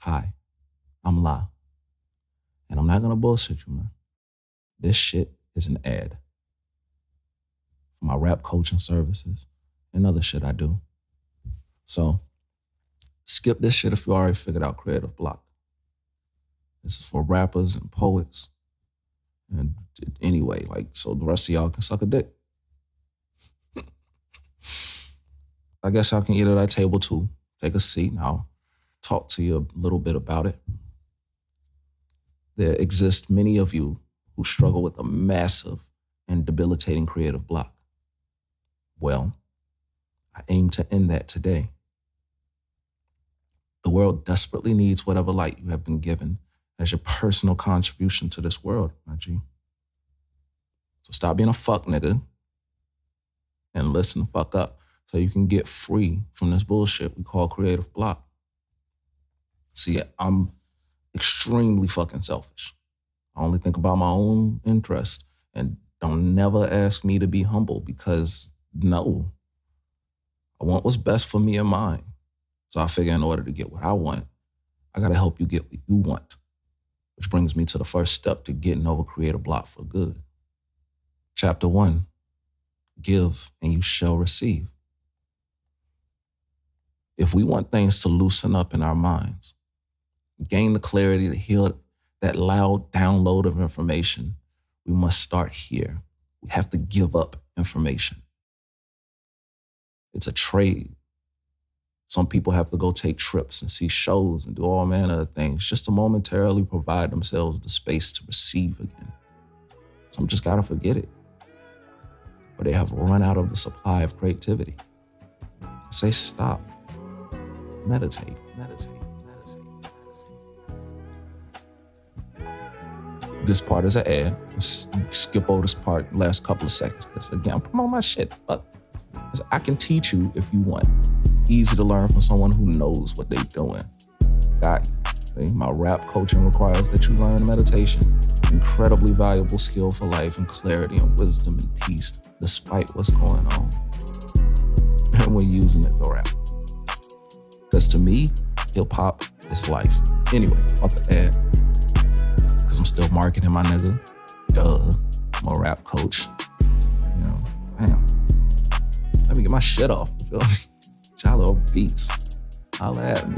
Hi, I'm La, and I'm not gonna bullshit you, man. This shit is an ad for my rap coaching services and other shit I do. So skip this shit if you already figured out creative block. This is for rappers and poets. And anyway, so the rest of y'all can suck a dick. I guess y'all can eat at that table too. Take a seat and I'll talk to you a little bit about it. There exist many of you who struggle with a massive and debilitating creative block. Well, I aim to end that today. The world desperately needs whatever light you have been given as your personal contribution to this world, my G. So stop being a fuck nigga and listen the fuck up so you can get free from this bullshit we call creative block. See, I'm extremely fucking selfish. I only think about my own interest and don't never ask me to be humble because no, I want what's best for me and mine. So I figure in order to get what I want, I gotta help you get what you want, which brings me to the first step to getting over creative block for good. Chapter 1, give and you shall receive. If we want things to loosen up in our minds, gain the clarity to heal that loud download of information, we must start here. We have to give up information. It's a trade. Some people have to go take trips and see shows and do all manner of things just to momentarily provide themselves the space to receive again. Some just gotta forget it. Or they have run out of the supply of creativity. I say stop. Meditate, meditate, meditate, meditate, meditate. This part is an ad. Skip over this part last couple of seconds because again, I'm promoting my shit. But I can teach you if you want. Easy to learn from someone who knows what they're doing. Got you. My rap coaching requires that you learn meditation. Incredibly valuable skill for life and clarity and wisdom and peace despite what's going on. And we're using it to rap. Because to me, hip-hop is life. Anyway, off the ad. Because I'm still marketing my nigga. Duh. I'm a rap coach. You know, damn. Let me get my shit off. You feel me? Y'all little beats. Holla at me.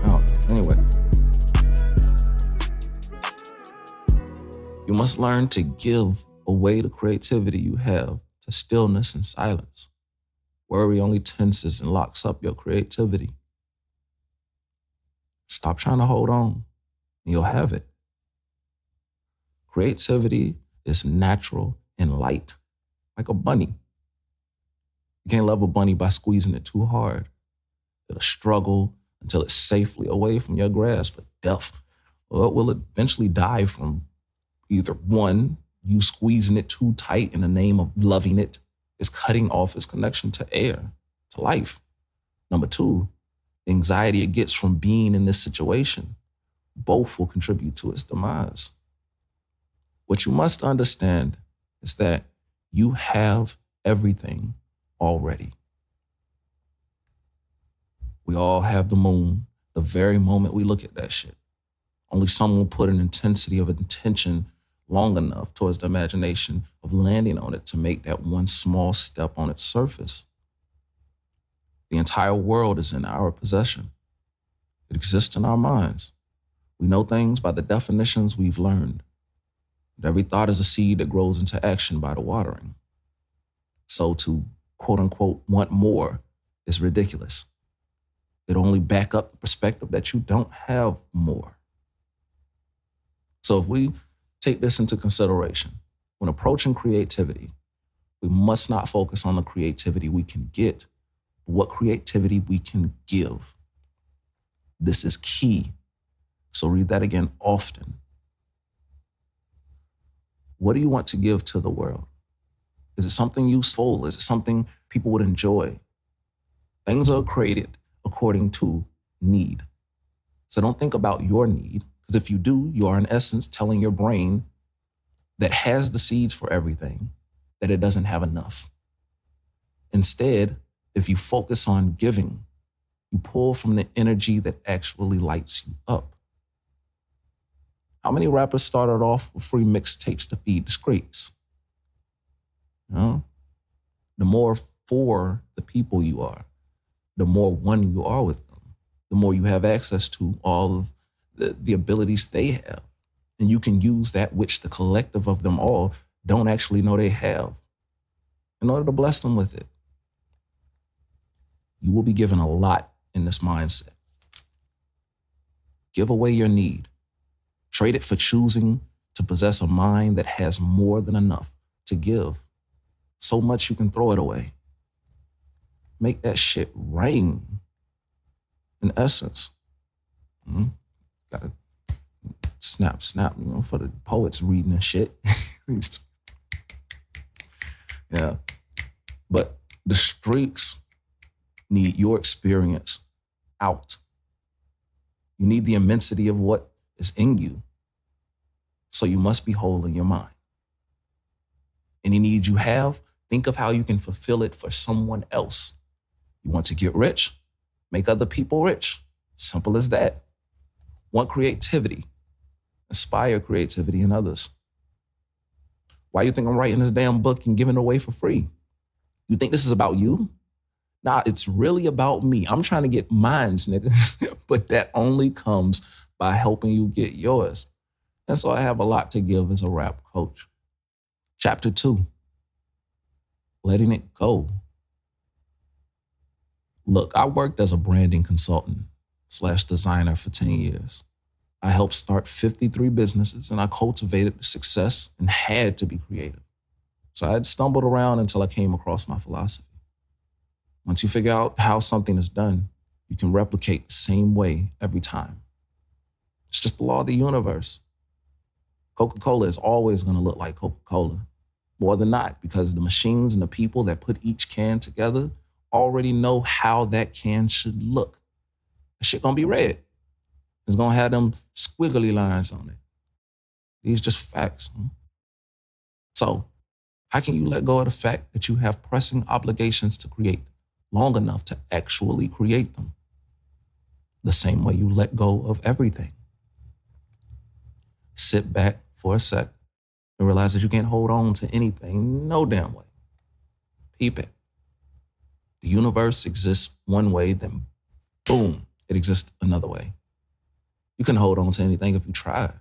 Oh, anyway. You must learn to give away the creativity you have to stillness and silence. Worry only tenses and locks up your creativity. Stop trying to hold on, and you'll have it. Creativity is natural and light, like a bunny. You can't love a bunny by squeezing it too hard. It'll struggle until it's safely away from your grasp of death, or it will eventually die from either one, you squeezing it too tight in the name of loving it, is cutting off its connection to air, to life. Number 2, the anxiety it gets from being in this situation. Both will contribute to its demise. What you must understand is that you have everything already. We all have the moon the very moment we look at that shit. Only some will put an intensity of intention long enough towards the imagination of landing on it to make that one small step on its surface. The entire world is in our possession. It exists in our minds. We know things by the definitions we've learned. And every thought is a seed that grows into action by the watering. So to quote unquote want more is ridiculous. It only back up the perspective that you don't have more. So if we take this into consideration, when approaching creativity, we must not focus on the creativity we can get, but what creativity we can give. This is key. So read that again often. What do you want to give to the world? Is it something useful? Is it something people would enjoy? Things are created according to need. So don't think about your need, because if you do, you are in essence telling your brain that has the seeds for everything that it doesn't have enough. Instead, if you focus on giving, You pull from the energy that actually lights you up. How many rappers started off with free mixtapes to feed the streets? You know? The more for the people you are, the more one you are with them, the more you have access to all of the abilities they have. And you can use that which the collective of them all don't actually know they have in order to bless them with it. You will be given a lot in this mindset. Give away your need. Trade it for choosing to possess a mind that has more than enough to give. So much you can throw it away. Make that shit rain. In essence. Gotta snap, for the poets reading and shit. Yeah. But the streaks need your experience out. You need the immensity of what is in you. So you must be whole in your mind. Any need you have, think of how you can fulfill it for someone else. You want to get rich? Make other people rich. Simple as that. Want creativity? Inspire creativity in others. Why you think I'm writing this damn book and giving it away for free? You think this is about you? Nah, it's really about me. I'm trying to get mines, nigga. But that only comes by helping you get yours. And so I have a lot to give as a rap coach. Chapter 2, letting it go. Look, I worked as a branding consultant / designer for 10 years. I helped start 53 businesses and I cultivated success and had to be creative. So I had stumbled around until I came across my philosophy. Once you figure out how something is done, you can replicate the same way every time. It's just the law of the universe. Coca-Cola is always going to look like Coca-Cola. More than not, because the machines and the people that put each can together already know how that can should look. The shit gonna be red. It's gonna have them squiggly lines on it. These just facts. So, how can you let go of the fact that you have pressing obligations to create long enough to actually create them? The same way you let go of everything. Sit back for a sec and realize that you can't hold on to anything no damn way. Peep it. The universe exists one way, then boom, it exists another way. You can hold on to anything if you try.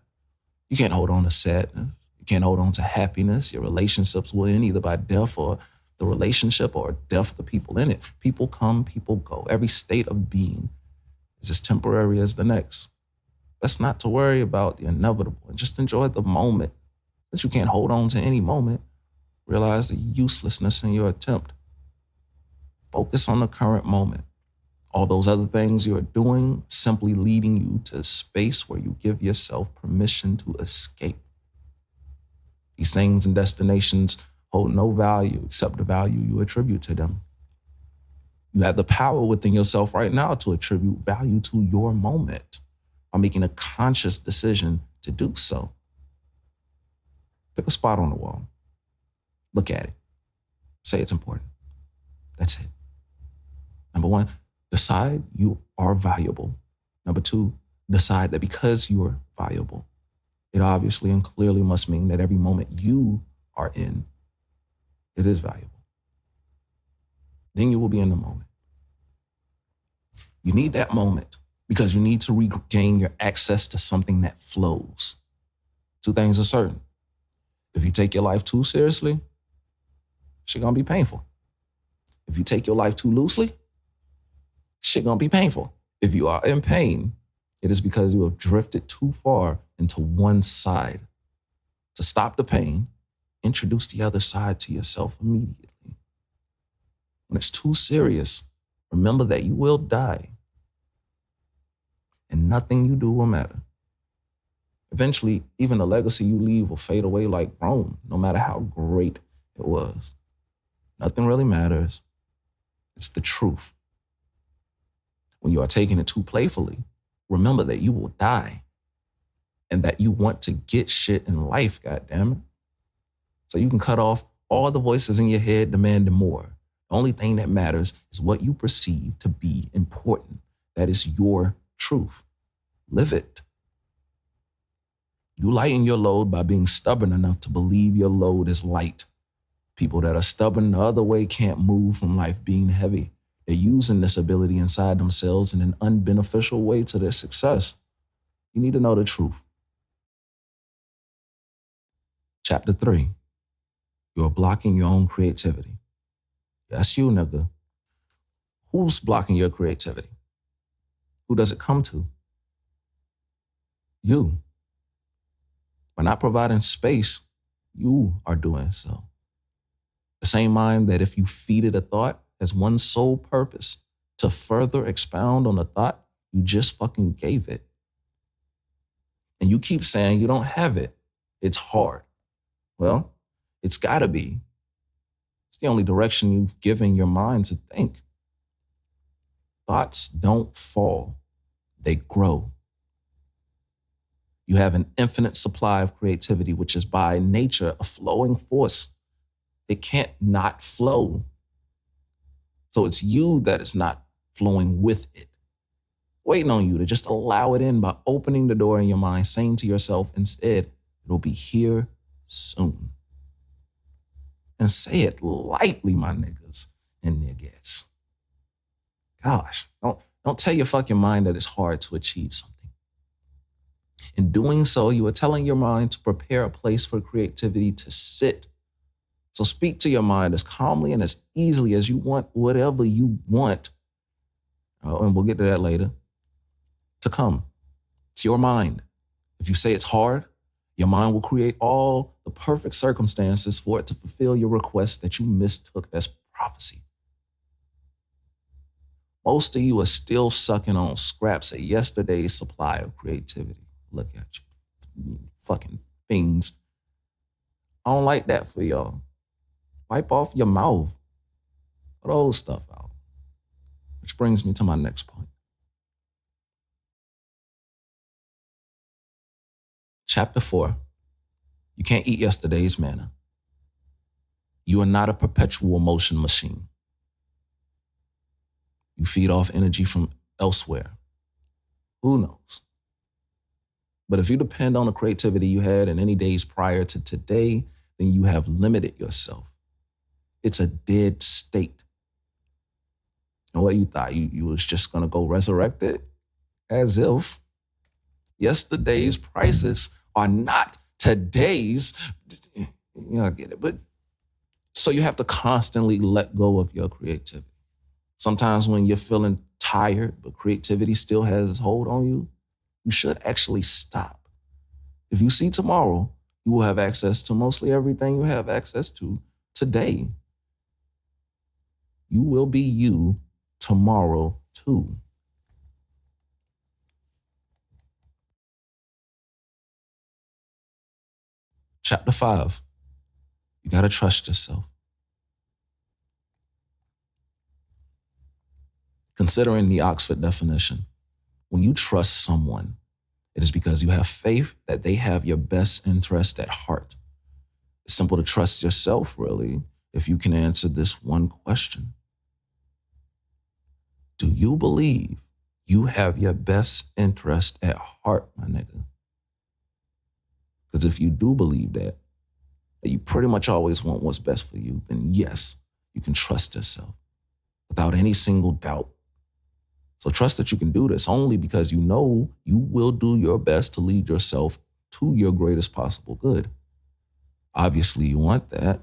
You can't hold on to sadness. You can't hold on to happiness. Your relationships will end either by death or the relationship or death of the people in it. People come, people go. Every state of being is as temporary as the next. Let's not to worry about the inevitable and just enjoy the moment. Since you can't hold on to any moment, realize the uselessness in your attempt. Focus on the current moment. All those other things you are doing simply leading you to a space where you give yourself permission to escape. These things and destinations hold no value except the value you attribute to them. You have the power within yourself right now to attribute value to your moment by making a conscious decision to do so. Pick a spot on the wall. Look at it. Say it's important. That's it. Number 1, decide you are valuable. Number 2, decide that because you are valuable, it obviously and clearly must mean that every moment you are in, it is valuable. Then you will be in the moment. You need that moment because you need to regain your access to something that flows. 2 things are certain. If you take your life too seriously, shit gonna be painful. If you take your life too loosely, shit gonna be painful. If you are in pain, it is because you have drifted too far into one side. To stop the pain, introduce the other side to yourself immediately. When it's too serious, remember that you will die. And nothing you do will matter. Eventually, even the legacy you leave will fade away like Rome, no matter how great it was. Nothing really matters. It's the truth. When you are taking it too playfully, remember that you will die and that you want to get shit in life, goddammit. So you can cut off all the voices in your head demanding more. The only thing that matters is what you perceive to be important. That is your truth. Live it. You lighten your load by being stubborn enough to believe your load is light. People that are stubborn the other way can't move from life being heavy. They're using this ability inside themselves in an unbeneficial way to their success. You need to know the truth. Chapter 3. You're blocking your own creativity. That's you, nigga. Who's blocking your creativity? Who does it come to? You. By not providing space, you are doing so. The same mind that if you feed it a thought has one sole purpose, to further expound on the thought you just fucking gave it. And you keep saying you don't have it. It's hard. Well, it's gotta be. It's the only direction you've given your mind to think. Thoughts don't fall, they grow. You have an infinite supply of creativity, which is by nature a flowing force. It can't not flow. So it's you that is not flowing with it. Waiting on you to just allow it in by opening the door in your mind, saying to yourself instead, it'll be here soon. And say it lightly, my niggas and niggas. Gosh, don't tell your fucking mind that it's hard to achieve something. In doing so, you are telling your mind to prepare a place for creativity to sit. So speak to your mind as calmly and as easily as you want whatever you want. And we'll get to that later. To come. It's your mind. If you say it's hard, your mind will create all the perfect circumstances for it to fulfill your request that you mistook as prophecy. Most of you are still sucking on scraps of yesterday's supply of creativity. Look at you fucking things. I don't like that for y'all. Wipe off your mouth. Put old stuff out. Which brings me to my next point. Chapter 4. You can't eat yesterday's manna. You are not a perpetual motion machine. You feed off energy from elsewhere. Who knows? But if you depend on the creativity you had in any days prior to today, then you have limited yourself. It's a dead state. And what you thought, you was just going to go resurrect it? As if yesterday's prices are not today's. I get it. But so you have to constantly let go of your creativity. Sometimes when you're feeling tired, but creativity still has its hold on you, you should actually stop. If you see tomorrow, you will have access to mostly everything you have access to today. You will be you tomorrow too. Chapter 5. You got to trust yourself. Considering the Oxford definition, when you trust someone, it is because you have faith that they have your best interest at heart. It's simple to trust yourself, really, if you can answer this one question. Do you believe you have your best interest at heart, my nigga? Because if you do believe that you pretty much always want what's best for you, then yes, you can trust yourself without any single doubt. So trust that you can do this only because you know you will do your best to lead yourself to your greatest possible good. Obviously, you want that.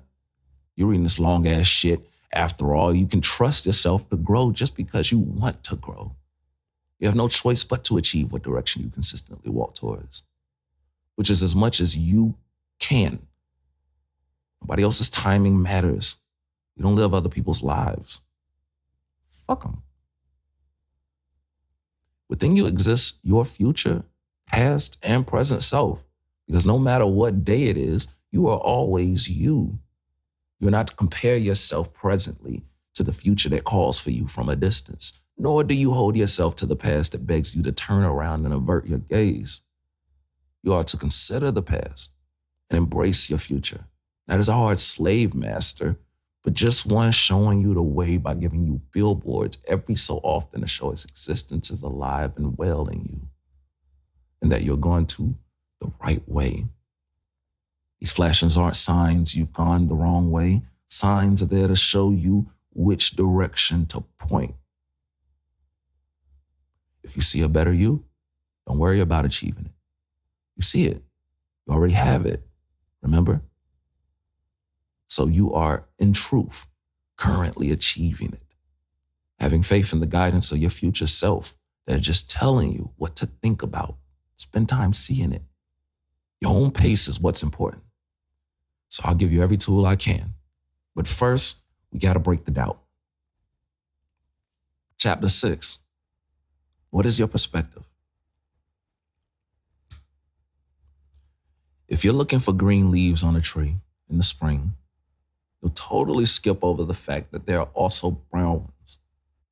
You're reading this long ass shit. After all, you can trust yourself to grow just because you want to grow. You have no choice but to achieve what direction you consistently walk towards, which is as much as you can. Nobody else's timing matters. You don't live other people's lives. Fuck them. Within you exists your future, past, and present self. Because no matter what day it is, you are always you. You're not to compare yourself presently to the future that calls for you from a distance, nor do you hold yourself to the past that begs you to turn around and avert your gaze. You are to consider the past and embrace your future. That is a hard slave master, but just one showing you the way by giving you billboards every so often to show its existence is alive and well in you, and that you're going to the right way. These flashings aren't signs you've gone the wrong way. Signs are there to show you which direction to point. If you see a better you, don't worry about achieving it. You see it. You already have it. Remember? So you are, in truth, currently achieving it. Having faith in the guidance of your future self. They're just telling you what to think about. Spend time seeing it. Your own pace is what's important. So I'll give you every tool I can. But first, we got to break the doubt. Chapter 6. What is your perspective? If you're looking for green leaves on a tree in the spring, you'll totally skip over the fact that there are also brown ones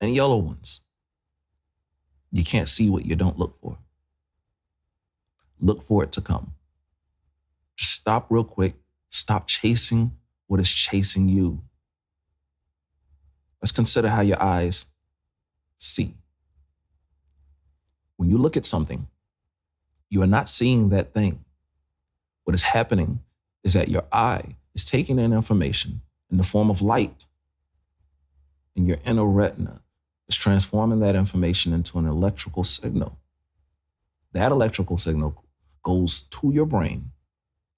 and yellow ones. You can't see what you don't look for. Look for it to come. Just stop real quick. Stop chasing what is chasing you. Let's consider how your eyes see. When you look at something, you are not seeing that thing. What is happening is that your eye is taking in information in the form of light, and your inner retina is transforming that information into an electrical signal. That electrical signal goes to your brain,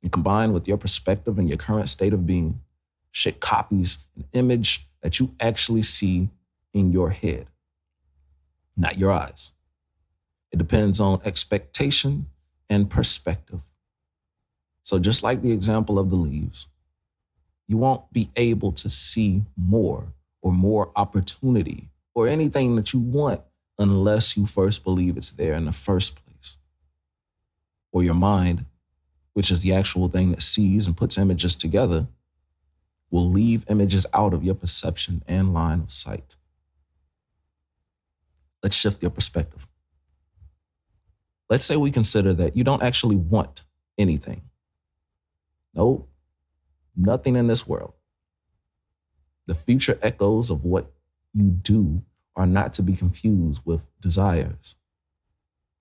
and combined with your perspective and your current state of being, shit copies an image that you actually see in your head, not your eyes. It depends on expectation and perspective. So just like the example of the leaves, you won't be able to see more or more opportunity or anything that you want unless you first believe it's there in the first place. Or your mind, which is the actual thing that sees and puts images together, will leave images out of your perception and line of sight. Let's shift your perspective. Let's say we consider that you don't actually want anything. Nope, nothing in this world. The future echoes of what you do are not to be confused with desires.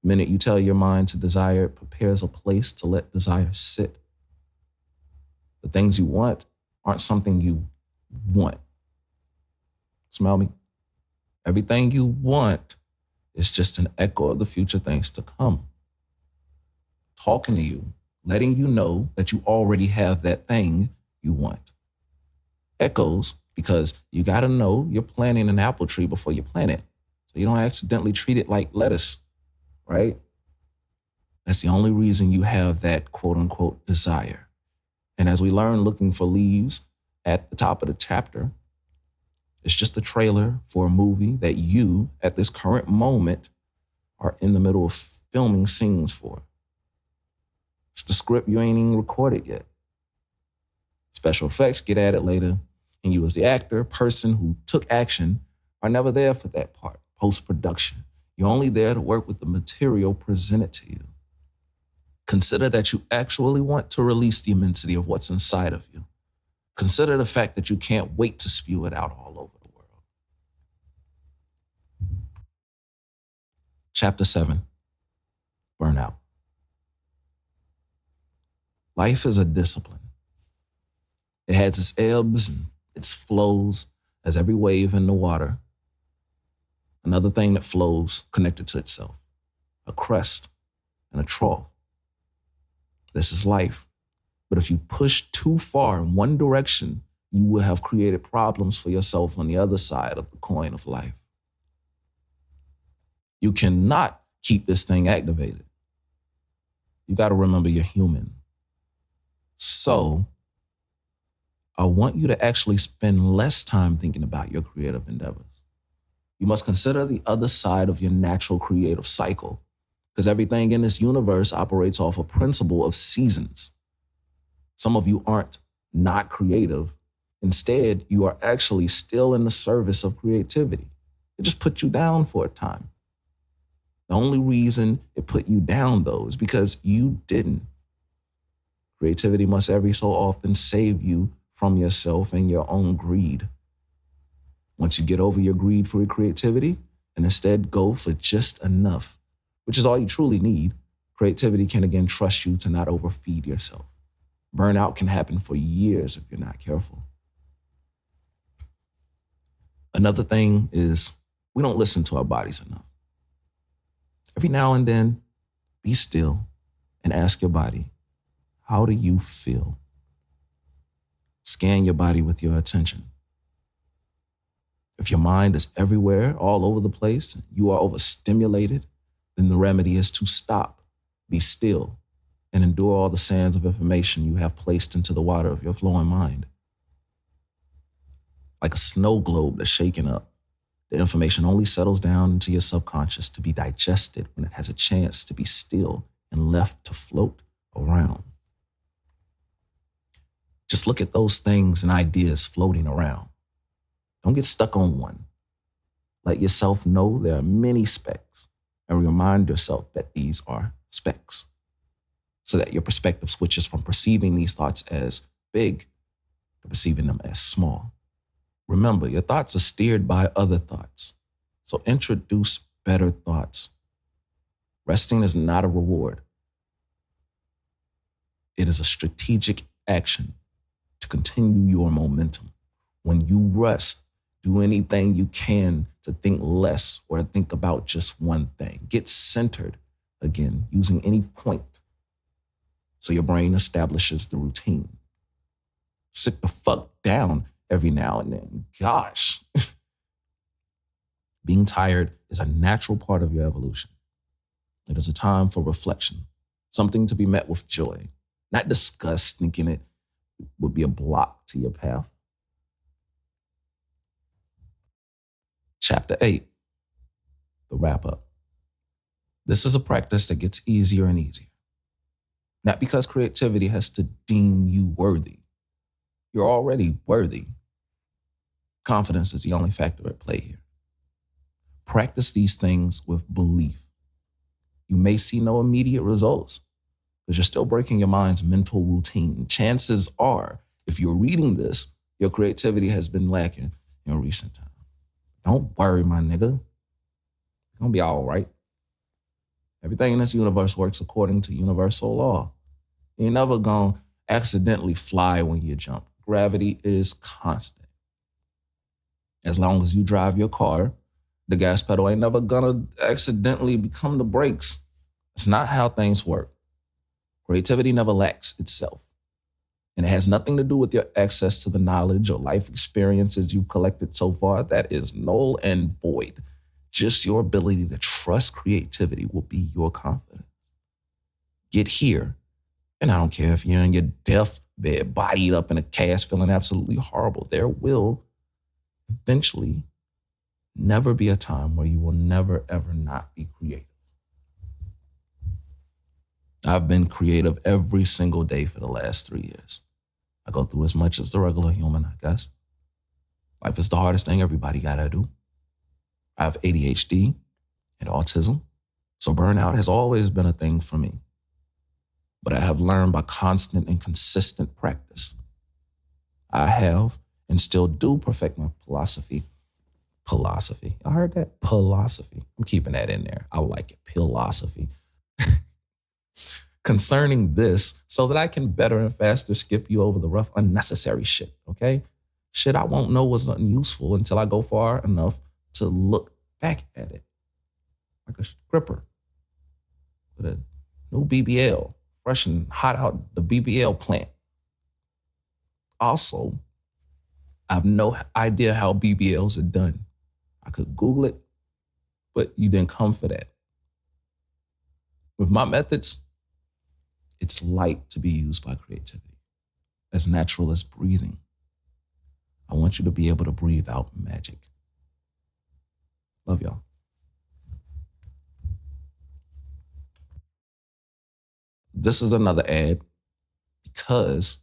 The minute you tell your mind to desire, it prepares a place to let desire sit. The things you want aren't something you want. Smell me? Everything you want is just an echo of the future things to come. Talking to you, letting you know that you already have that thing you want. Echoes, because you got to know you're planting an apple tree before you plant it. So you don't accidentally treat it like lettuce, right? That's the only reason you have that quote unquote desire. And as we learn looking for leaves at the top of the chapter, it's just a trailer for a movie that you, at this current moment, are in the middle of filming scenes for. It's the script you ain't even recorded yet. Special effects get added later, and you as the actor, person who took action, are never there for that part, post-production. You're only there to work with the material presented to you. Consider that you actually want to release the immensity of what's inside of you. Consider the fact that you can't wait to spew it out all over the world. Chapter 7, Burnout. Life is a discipline. It has its ebbs and its flows as every wave in the water. Another thing that flows connected to itself, a crest and a trough. This is life. But if you push too far in one direction, you will have created problems for yourself on the other side of the coin of life. You cannot keep this thing activated. You got to remember you're human. So I want you to actually spend less time thinking about your creative endeavors. You must consider the other side of your natural creative cycle, because everything in this universe operates off a principle of seasons. Some of you aren't not creative. Instead, you are actually still in the service of creativity. It just put you down for a time. The only reason it put you down, though, is because you didn't. Creativity must every so often save you from yourself and your own greed. Once you get over your greed for your creativity and instead go for just enough, which is all you truly need, creativity can again trust you to not overfeed yourself. Burnout can happen for years if you're not careful. Another thing is we don't listen to our bodies enough. Every now and then, be still and ask your body, how do you feel? Scan your body with your attention. If your mind is everywhere, all over the place, you are overstimulated, then the remedy is to stop, be still, and endure all the sands of information you have placed into the water of your flowing mind. Like a snow globe that's shaken up, the information only settles down into your subconscious to be digested when it has a chance to be still and left to float around. Just look at those things and ideas floating around. Don't get stuck on one. Let yourself know there are many specks and remind yourself that these are specks so that your perspective switches from perceiving these thoughts as big to perceiving them as small. Remember, your thoughts are steered by other thoughts, so introduce better thoughts. Resting is not a reward. It is a strategic action to continue your momentum. When you rest, do anything you can to think less or to think about just one thing. Get centered again, using any point so your brain establishes the routine. Sit the fuck down every now and then. Gosh. Being tired is a natural part of your evolution. It is a time for reflection, something to be met with joy, not disgust, thinking it would be a block to your path. Chapter 8, the wrap up. This is a practice that gets easier and easier. Not because creativity has to deem you worthy. You're already worthy. Confidence is the only factor at play here. Practice these things with belief. You may see no immediate results, but you're still breaking your mind's mental routine. Chances are, if you're reading this, your creativity has been lacking in recent time. Don't worry, my nigga. It's gonna be all right. Everything in this universe works according to universal law. You're never gonna accidentally fly when you jump. Gravity is constant. As long as you drive your car, the gas pedal ain't never gonna accidentally become the brakes. It's not how things work. Creativity never lacks itself. And it has nothing to do with your access to the knowledge or life experiences you've collected so far. That is null and void. Just your ability to trust creativity will be your confidence. Get here, and I don't care if you're in your deathbed, bodied up in a cast, feeling absolutely horrible. There will eventually never be a time where you will never, ever not be creative. I've been creative every single day for the last 3 years. I go through as much as the regular human, I guess. Life is the hardest thing everybody gotta do. I have ADHD and autism, so burnout has always been a thing for me. But I have learned by constant and consistent practice. I have and still do perfect my philosophy. I heard that? Philosophy. I'm keeping that in there. I like it. Philosophy. Concerning this so that I can better and faster skip you over the rough, unnecessary shit, okay? Shit I won't know was unuseful until I go far enough to look back at it. Like a stripper with a new BBL, fresh and hot out the BBL plant. Also, I have no idea how BBLs are done. I could Google it, but you didn't come for that. With my methods, it's light to be used by creativity, as natural as breathing. I want you to be able to breathe out magic. Love y'all. This is another ad because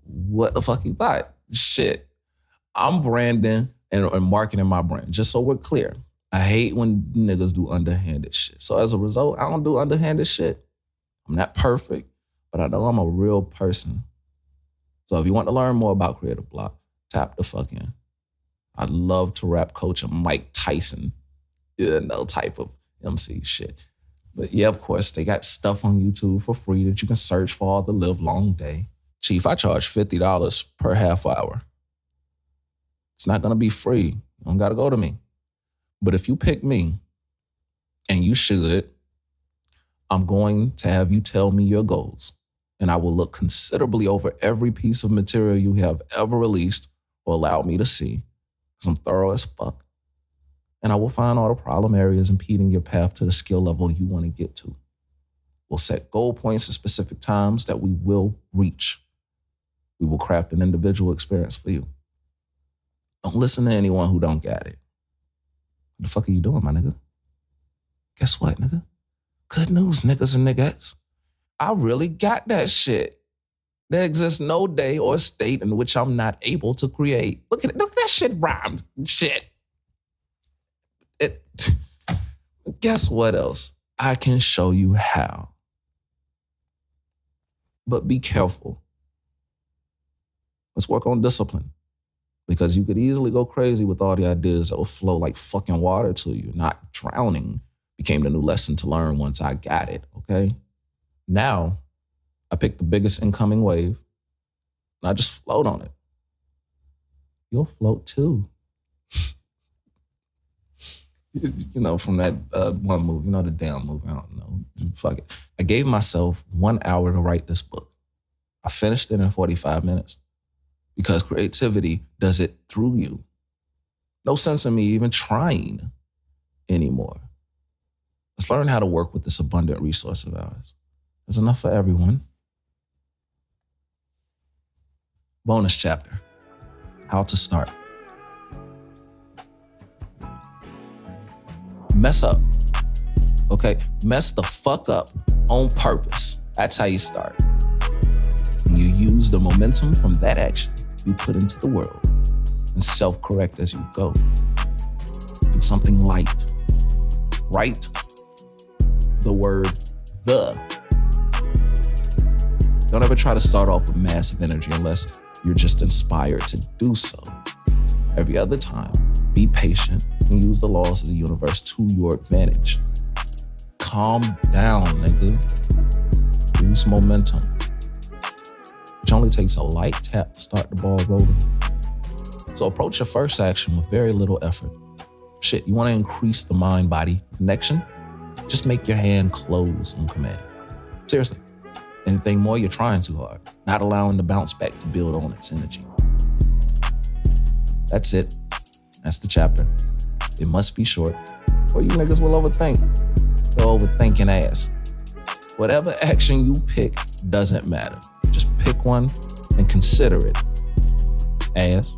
what the fuck you thought? Shit. I'm branding and marketing my brand, just so we're clear. I hate when niggas do underhanded shit. So as a result, I don't do underhanded shit. I'm not perfect, but I know I'm a real person. So if you want to learn more about creative block, tap the fuck in. I'd love to rap coach a Mike Tyson, type of MC shit. But yeah, of course, they got stuff on YouTube for free that you can search for all the live long day. Chief, I charge $50 per half hour. It's not gonna be free. You don't gotta go to me. But if you pick me, and you should, I'm going to have you tell me your goals. And I will look considerably over every piece of material you have ever released or allowed me to see, because I'm thorough as fuck. And I will find all the problem areas impeding your path to the skill level you want to get to. We'll set goal points at specific times that we will reach. We will craft an individual experience for you. Don't listen to anyone who don't get it. What the fuck are you doing, my nigga? Guess what, nigga? Good news, niggas and niggas. I really got that shit. There exists no day or state in which I'm not able to create. Look at it. Look, that shit rhymed. Shit. Guess what else? I can show you how. But be careful. Let's work on discipline. Because you could easily go crazy with all the ideas that will flow like fucking water to you. Not drowning became the new lesson to learn once I got it, okay? Now, I pick the biggest incoming wave, and I just float on it. You'll float too. From that one movie, the damn movie, I don't know. Fuck it. I gave myself 1 hour to write this book. I finished it in 45 minutes because creativity does it through you. No sense in me even trying anymore. Let's learn how to work with this abundant resource of ours. There's enough for everyone. Bonus chapter, how to start. Mess up, okay? Mess the fuck up on purpose. That's how you start. And you use the momentum from that action you put into the world and self-correct as you go. Do something light. Write the word the. Don't ever try to start off with massive energy unless you're just inspired to do so. Every other time, be patient and use the laws of the universe to your advantage. Calm down, nigga. Use momentum, which only takes a light tap to start the ball rolling. So approach your first action with very little effort. Shit, you want to increase the mind-body connection? Just make your hand close on command. Seriously. Anything more, you're trying too hard, not allowing the bounce back to build on its energy. That's it. That's the chapter. It must be short, or you niggas will overthink. Your overthinking ass. Whatever action you pick doesn't matter. Just pick one and consider it. Ass.